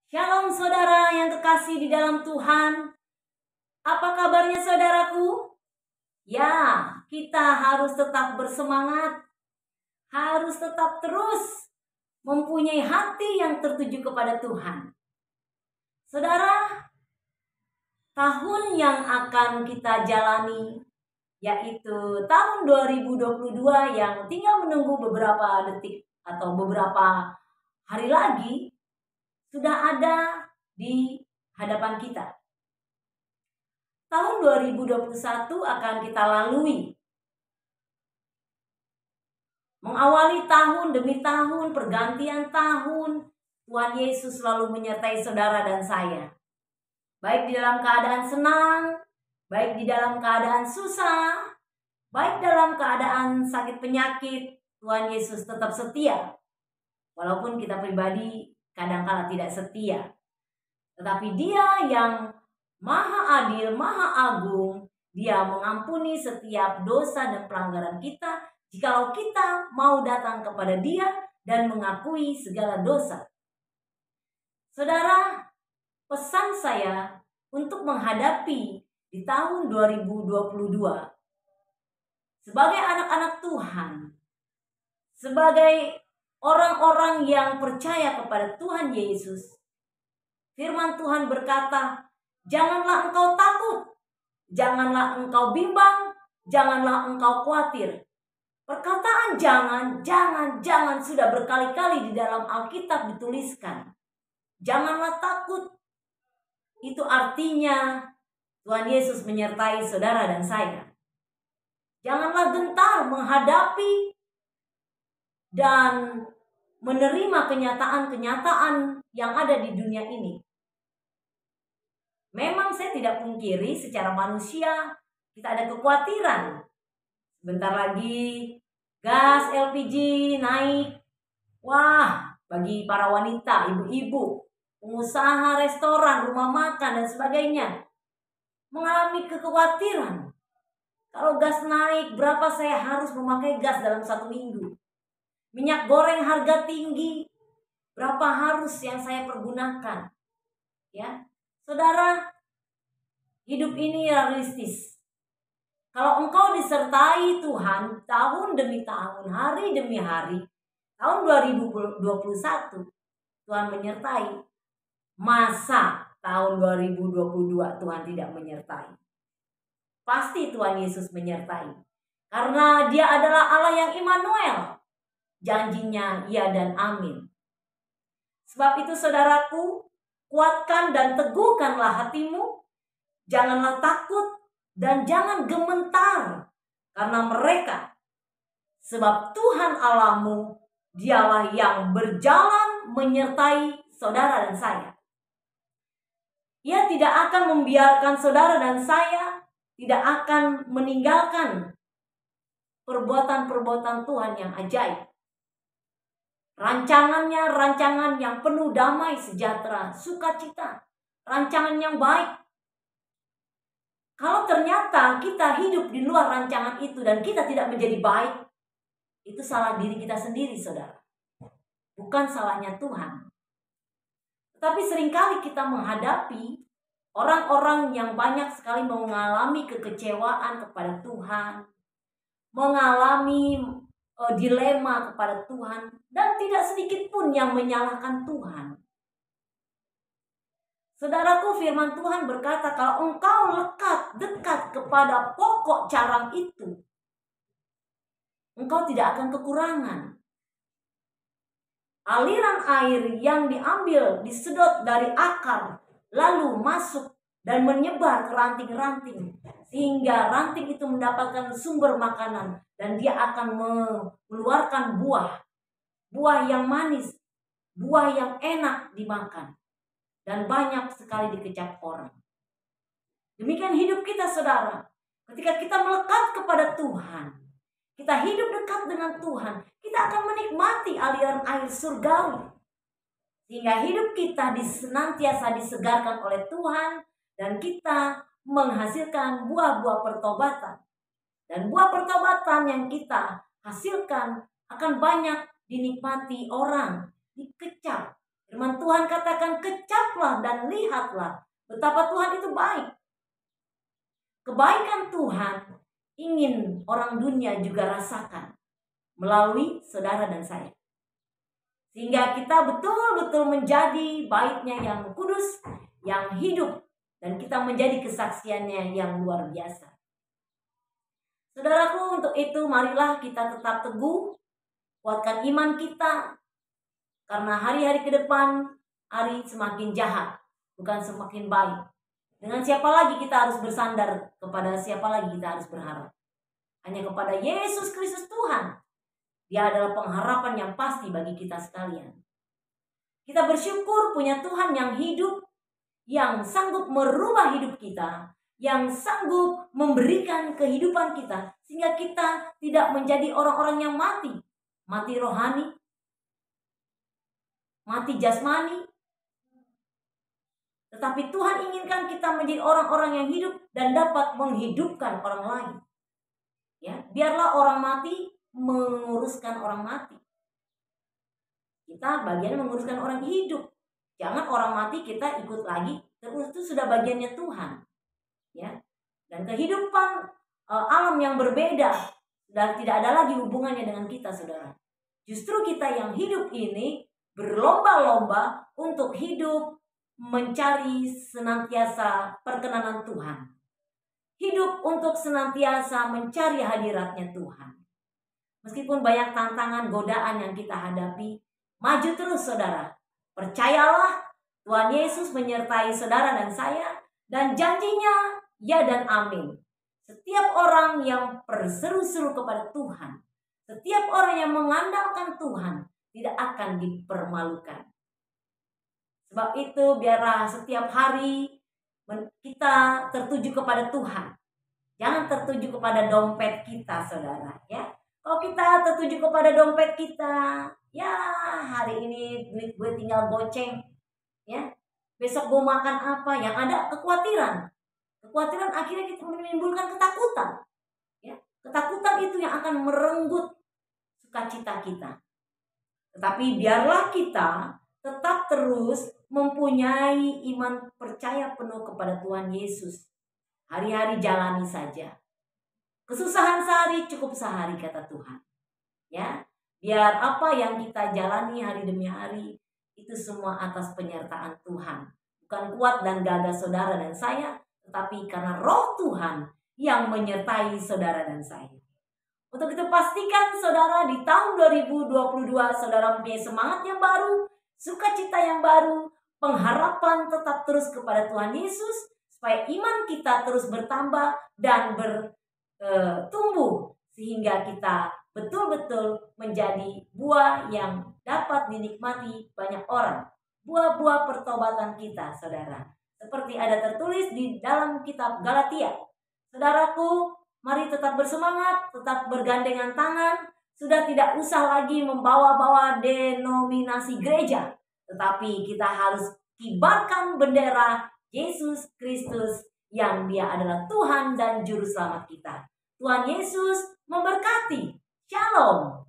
Shalom saudara yang kekasih di dalam Tuhan. Apa kabarnya saudaraku? Ya, kita harus tetap bersemangat. Harus tetap terus mempunyai hati yang tertuju kepada Tuhan. Saudara, tahun yang akan kita jalani yaitu tahun 2022 yang tinggal menunggu beberapa detik atau beberapa hari lagi sudah ada di hadapan kita. Tahun 2021 akan kita lalui. Mengawali tahun demi tahun, pergantian tahun, Tuhan Yesus selalu menyertai saudara dan saya. Baik di dalam keadaan senang, baik di dalam keadaan susah, baik dalam keadaan sakit penyakit, Tuhan Yesus tetap setia. Walaupun kita pribadi kadang-kala tidak setia. Tetapi Dia yang Maha Adil, Maha Agung, Dia mengampuni setiap dosa dan pelanggaran kita jikalau kita mau datang kepada Dia dan mengakui segala dosa. Saudara, pesan saya untuk menghadapi di tahun 2022 sebagai anak-anak Tuhan, sebagai orang-orang yang percaya kepada Tuhan Yesus, firman Tuhan berkata, janganlah engkau takut, janganlah engkau bimbang, janganlah engkau khawatir. Perkataan jangan sudah berkali-kali di dalam Alkitab dituliskan. Janganlah takut. Itu artinya Tuhan Yesus menyertai saudara dan saya. Janganlah gentar menghadapi dan menerima kenyataan-kenyataan yang ada di dunia ini. Memang saya tidak pungkiri secara manusia kita ada kekhawatiran. Bentar lagi gas LPG naik. Wah, bagi para wanita, ibu-ibu, pengusaha restoran, rumah makan dan sebagainya mengalami kekhawatiran. Kalau gas naik, berapa saya harus memakai gas dalam 1 minggu? Minyak goreng harga tinggi, berapa harus yang saya pergunakan? Ya, saudara, hidup ini realistis. Kalau engkau disertai Tuhan tahun demi tahun, hari demi hari, tahun 2021 Tuhan menyertai. Masa tahun 2022 Tuhan tidak menyertai? Pasti Tuhan Yesus menyertai. Karena Dia adalah Allah yang Immanuel. Janjinya ya dan amin. Sebab itu saudaraku, kuatkan dan teguhkanlah hatimu. Janganlah takut dan jangan gemetar karena mereka. Sebab Tuhan Allahmu, Dialah yang berjalan menyertai saudara dan saya. Ia tidak akan membiarkan saudara dan saya, tidak akan meninggalkan perbuatan-perbuatan Tuhan yang ajaib. Rancangannya rancangan yang penuh damai, sejahtera, sukacita. Rancangan yang baik. Kalau ternyata kita hidup di luar rancangan itu dan kita tidak menjadi baik, itu salah diri kita sendiri, saudara. Bukan salahnya Tuhan. Tetapi seringkali kita menghadapi orang-orang yang banyak sekali mengalami kekecewaan kepada Tuhan, mengalami dilema kepada Tuhan, dan tidak sedikit pun yang menyalahkan Tuhan. Saudaraku, firman Tuhan berkata, kalau engkau dekat kepada pokok carang itu, engkau tidak akan kekurangan. Aliran air yang diambil, disedot dari akar, lalu masuk dan menyebar ke ranting-ranting, sehingga ranting itu mendapatkan sumber makanan, dan dia akan mengeluarkan buah yang manis, buah yang enak dimakan, dan banyak sekali dikecap orang. Demikian hidup kita, saudara. Ketika kita melekat kepada Tuhan, kita hidup dekat dengan Tuhan, kita akan menikmati aliran air surgawi. Sehingga hidup kita senantiasa disegarkan oleh Tuhan, dan kita menghasilkan buah-buah pertobatan. Dan buah pertobatan yang kita hasilkan akan banyak dinikmati orang, dikecap, Firman Tuhan katakan, kecaplah dan lihatlah betapa Tuhan itu baik. Kebaikan Tuhan ingin orang dunia juga rasakan melalui saudara dan saya. Sehingga kita betul-betul menjadi baiknya yang kudus, yang hidup, dan kita menjadi kesaksiannya yang luar biasa. Saudaraku, untuk itu marilah kita tetap teguh, kuatkan iman kita, karena hari-hari ke depan, hari semakin jahat, bukan semakin baik. Dengan siapa lagi kita harus bersandar, kepada siapa lagi kita harus berharap? Hanya kepada Yesus Kristus Tuhan. Dia adalah pengharapan yang pasti bagi kita sekalian. Kita bersyukur punya Tuhan yang hidup, yang sanggup merubah hidup kita, yang sanggup memberikan kehidupan kita, sehingga kita tidak menjadi orang-orang yang mati. Mati rohani, mati jasmani. Tetapi Tuhan inginkan kita menjadi orang-orang yang hidup dan dapat menghidupkan orang lain. Ya, biarlah orang mati menguruskan orang mati. Kita bagiannya menguruskan orang hidup. Jangan orang mati kita ikut lagi. Terus itu sudah bagiannya Tuhan. Ya. Dan kehidupan alam yang berbeda dan tidak ada lagi hubungannya dengan kita, saudara. Justru kita yang hidup ini berlomba-lomba untuk hidup mencari senantiasa perkenanan Tuhan. Hidup untuk senantiasa mencari hadiratnya Tuhan. Meskipun banyak tantangan, godaan yang kita hadapi, maju terus saudara. Percayalah, Tuhan Yesus menyertai saudara dan saya, dan janjinya ya dan amin. Setiap orang yang berseru-seru kepada Tuhan, setiap orang yang mengandalkan Tuhan, tidak akan dipermalukan. Sebab itu biarlah setiap hari kita tertuju kepada Tuhan. Jangan tertuju kepada dompet kita, saudara, ya. Kalau kita tertuju kepada dompet kita, ya hari ini duit gue tinggal goceng, ya. Besok gue makan apa? Yang ada kekhawatiran. Kekhawatiran akhirnya kita menimbulkan ketakutan. Ya. Ketakutan itu yang akan merenggut sukacita kita. Tetapi biarlah kita tetap terus mempunyai iman percaya penuh kepada Tuhan Yesus. Hari-hari jalani saja. Kesusahan sehari cukup sehari, kata Tuhan. Ya, biar apa yang kita jalani hari demi hari itu semua atas penyertaan Tuhan. Bukan kuat dan gagah saudara dan saya, tetapi karena Roh Tuhan yang menyertai saudara dan saya. Untuk itu pastikan saudara di tahun 2022 saudara mempunyai semangat yang baru, sukacita yang baru, pengharapan tetap terus kepada Tuhan Yesus, supaya iman kita terus bertambah dan bertumbuh sehingga kita betul-betul menjadi buah yang dapat dinikmati banyak orang. Buah-buah pertobatan kita, saudara. Seperti ada tertulis di dalam kitab Galatia. Saudaraku, mari tetap bersemangat, tetap bergandengan tangan. Sudah tidak usah lagi membawa-bawa denominasi gereja, tetapi kita harus kibarkan bendera Yesus Kristus yang Dia adalah Tuhan dan Juru Selamat kita. Tuhan Yesus memberkati. Shalom.